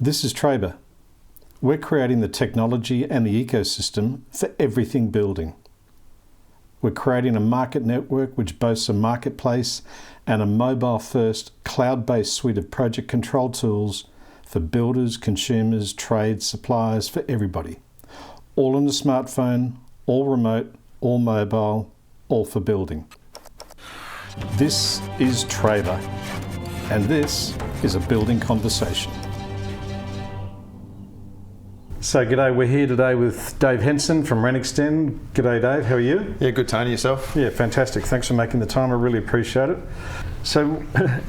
This is Trabr. We're creating the technology and the ecosystem for everything building. We're creating a market network which boasts a marketplace and a mobile-first, cloud-based suite of project control tools for builders, consumers, trades, suppliers, for everybody. All on a smartphone, all remote, all mobile, all for building. This is Trabr, and this is a building conversation. So g'day, we're here today with Dave Henson from Renxtend. G'day Dave, how are you? Yeah, good Tony, yourself? Yeah, fantastic. Thanks for making the time, I really appreciate it. So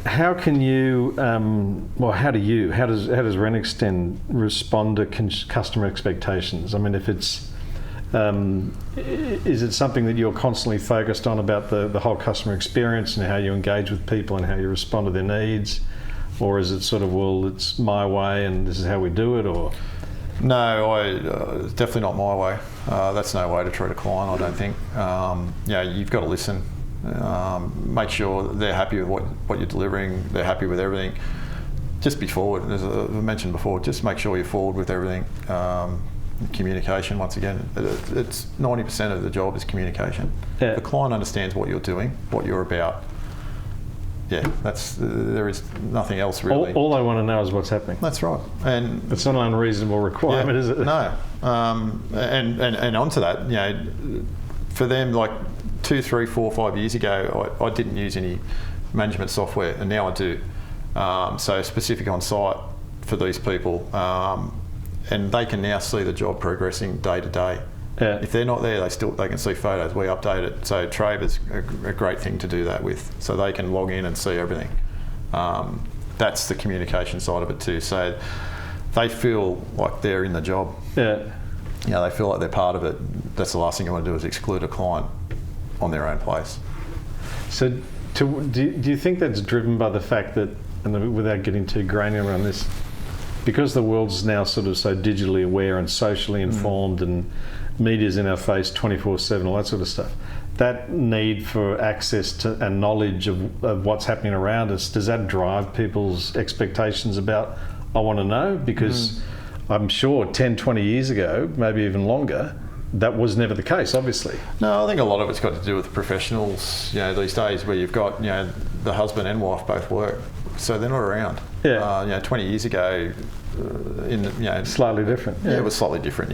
how can you, how does Renxtend respond to customer expectations? I mean, if it's, is it something that you're constantly focused on about the whole customer experience and how you engage with people and how you respond to their needs? Or is it sort of, well, it's my way and this is how we do it, or? No, definitely not my way. That's no way to treat a client, I don't think. You've got to listen. Make sure they're happy with what you're delivering, they're happy with everything. Just be forward, as I mentioned before, just make sure you're forward with everything. Communication, once again, it's 90% of the job is communication. Yeah. The client understands what you're doing, what you're about. Yeah, there is nothing else really. All I want to know is what's happening. That's right, and it's not an unreasonable requirement, is it? No, and onto that, for them, like 2, 3, 4, 5 years ago, I didn't use any management software, and now I do. So specific on site for these people, and they can now see the job progressing day to day. Yeah. If they're not there, they can see photos. We update it. So Trabr is a great thing to do that with. So they can log in and see everything. That's the communication side of it too. So they feel like they're in the job. Yeah. They feel like they're part of it. That's the last thing you want to do is exclude a client on their own place. So do you think that's driven by the fact that, and without getting too granular on this, because the world's now sort of so digitally aware and socially informed and media's in our face 24/7, all that sort of stuff, that need for access to and knowledge of what's happening around us, does that drive people's expectations about, I want to know? Because I'm sure 10, 20 years ago, maybe even longer, that was never the case, obviously. No, I think a lot of it's got to do with professionals, these days where you've got, the husband and wife both work, so they're not around. Yeah. 20 years ago, slightly different. Yeah, it was slightly different.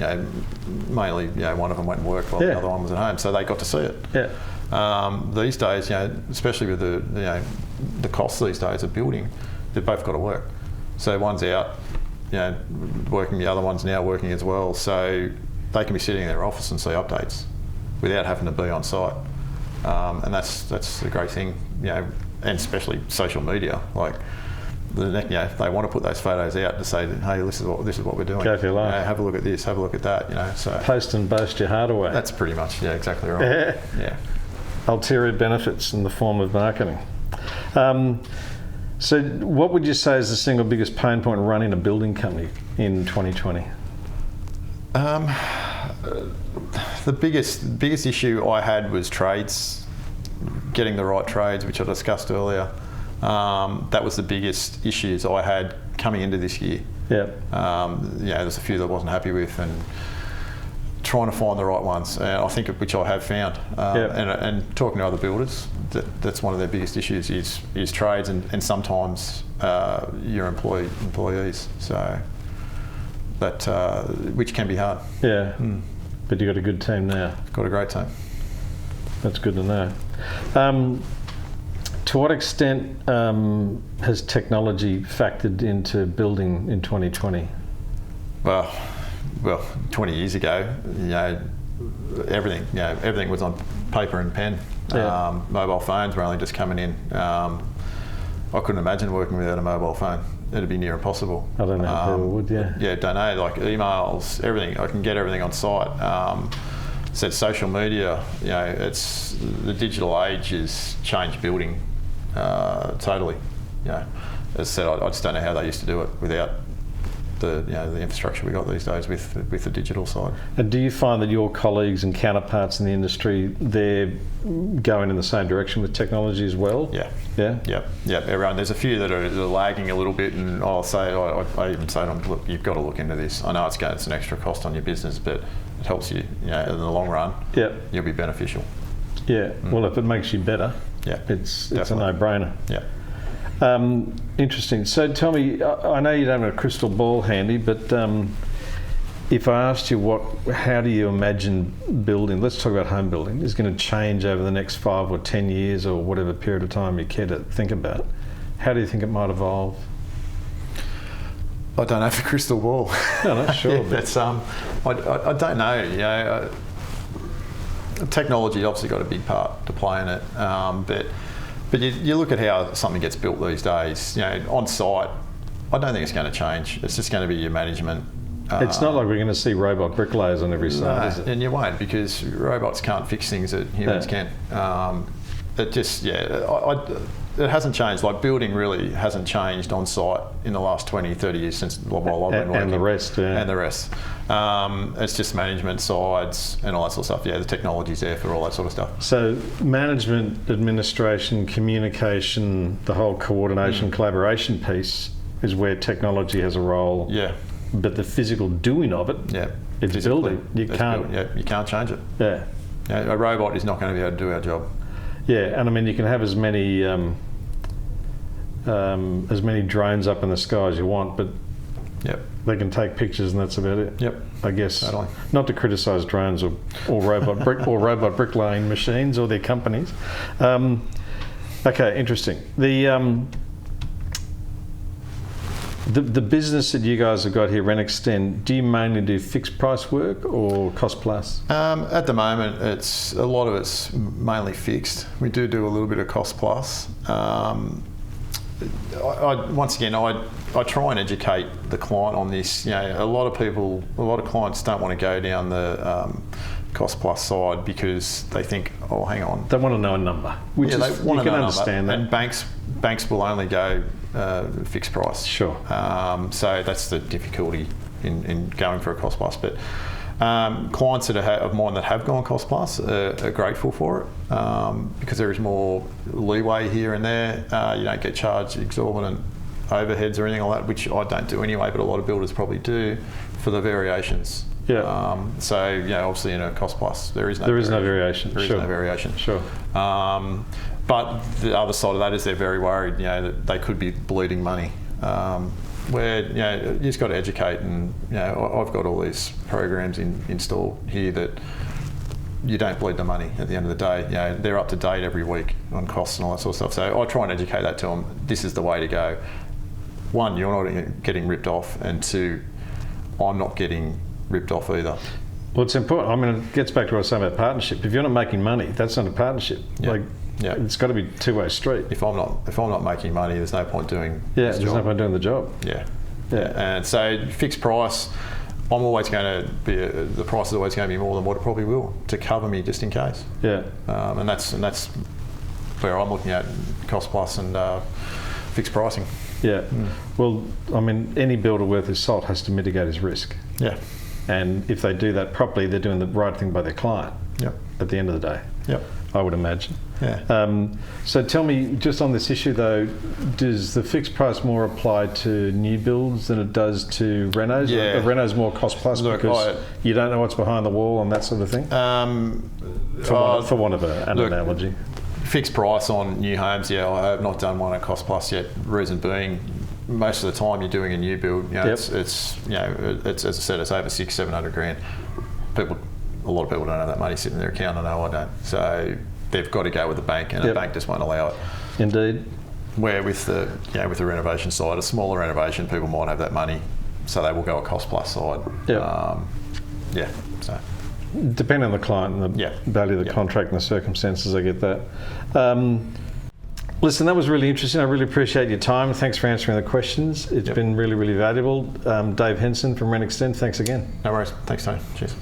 Mainly, one of them went and worked while the other one was at home, so they got to see it. Yeah. These days, especially with the costs these days of building, they've both got to work. So one's out, working, the other one's now working as well. So they can be sitting in their office and see updates without having to be on site, and that's a great thing. And especially social media, like. They want to put those photos out to say, hey, this is what we're doing. Go for your life. Have a look at this, have a look at that. So post and boast your heart away. That's pretty much, exactly right. Yeah. Ulterior benefits in the form of marketing. So what would you say is the single biggest pain point running a building company in 2020? The biggest issue I had was trades, getting the right trades, which I discussed earlier. That was the biggest issues I had coming into this year. Yeah. There's a few that I wasn't happy with, and trying to find the right ones. And I think which I have found. And talking to other builders, that's one of their biggest issues is trades and sometimes your employees. So that which can be hard. Yeah. But you've got a good team now. Got a great team. That's good to know. To what extent has technology factored into building in 2020? Well, 20 years ago, everything was on paper and pen. Yeah. Mobile phones were only just coming in. I couldn't imagine working without a mobile phone. It'd be near impossible. I don't know how people would, Yeah, don't know, like emails, everything. I can get everything on site. Said social media, it's the digital age has changed building totally. As I said, I just don't know how they used to do it without the infrastructure we got these days with the digital side. And do you find that your colleagues and counterparts in the industry, they're going in the same direction with technology as well? Yeah. Yeah? Yeah. Everyone. There's a few that are lagging a little bit, and I even say to them, look, you've got to look into this. I know it's an extra cost on your business, but it helps you, in the long run. Yeah. You'll be beneficial. Yeah. Well, if it makes you better, it's a no-brainer. Yeah. Interesting. So tell me, I know you don't have a crystal ball handy, but if I asked you how do you imagine building, let's talk about home building, is going to change over the next 5 or 10 years or whatever period of time you care to think about, how do you think it might evolve? I don't have a crystal ball. No, sure. That's I don't know. Technology obviously got a big part to play in it, but you look at how something gets built these days. On site, I don't think it's going to change. It's just going to be your management. It's not like we're going to see robot bricklayers on every side, is it? And you won't, because robots can't fix things that humans can. It just, it hasn't changed. Like, building really hasn't changed on site in the last 20, 30 years since while I've been working. And the rest, yeah. And the rest. It's just management sides and all that sort of stuff. Yeah, the technology's there for all that sort of stuff. So management, administration, communication, the whole coordination, collaboration piece is where technology has a role. Yeah. But the physical doing of it, it's building. You can't change it. Yeah. A robot is not going to be able to do our job. Yeah, and I mean, you can have as many drones up in the sky as you want, but they can take pictures and that's about it. Yep. I guess. Totally. Not to criticise drones or robot robot bricklaying machines or their companies. Okay, interesting. The business that you guys have got here, Renxtend, do you mainly do fixed price work or cost plus? At the moment, a lot of it's mainly fixed. We do a little bit of cost plus. Once again, I try and educate the client on this. A lot of clients don't want to go down the cost plus side because they think, oh, hang on. They want to know a number. Which they want to know understand a number. that. And banks will only go fixed price. Sure. So that's the difficulty in going for a cost plus. But clients of mine that have gone cost plus are grateful for it because there is more leeway here and there. You don't get charged exorbitant overheads or anything like that, which I don't do anyway, but a lot of builders probably do for the variations. Yeah. So obviously in a cost plus there is no variation. There is no variation. Sure. But the other side of that is they're very worried, that they could be bleeding money. Where you just got to educate, and I've got all these programs installed here that you don't bleed the money at the end of the day. They're up to date every week on costs and all that sort of stuff. So I try and educate that to them. This is the way to go. One, you're not getting ripped off, and two, I'm not getting ripped off either. Well, it's important. I mean, it gets back to what I was saying about partnership. If you're not making money, that's not a partnership. It's got to be a two-way street. If I'm not making money, there's no point doing this job. There's no point doing the job. Yeah. And so fixed price, I'm always going to be the price is always going to be more than what it probably will to cover me just in case. Yeah. And that's where I'm looking at cost plus and fixed pricing. Yeah. Well, I mean, any builder worth his salt has to mitigate his risk. Yeah. And if they do that properly, they're doing the right thing by their client. Yep. At the end of the day. Yep. I would imagine. Yeah. So tell me, just on this issue though, does the fixed price more apply to new builds than it does to renos? Yeah. Or renos more cost plus because you don't know what's behind the wall and that sort of thing? For want of an analogy. Fixed price on new homes, I have not done one at cost plus yet. Reason being, most of the time you're doing a new build, it's as I said, it's over $600-700 grand. A lot of people don't have that money sitting in their account. I know I don't. So they've got to go with the bank, and the bank just won't allow it. Indeed. Where with the renovation side, a smaller renovation, people might have that money, so they will go a cost plus side. Yep. So depending on the client and the value of the contract and the circumstances, I get that. Listen, that was really interesting. I really appreciate your time. Thanks for answering the questions. It's been really, really valuable. Dave Henson from Renxtend, thanks again. No worries. Thanks, Tony. Cheers.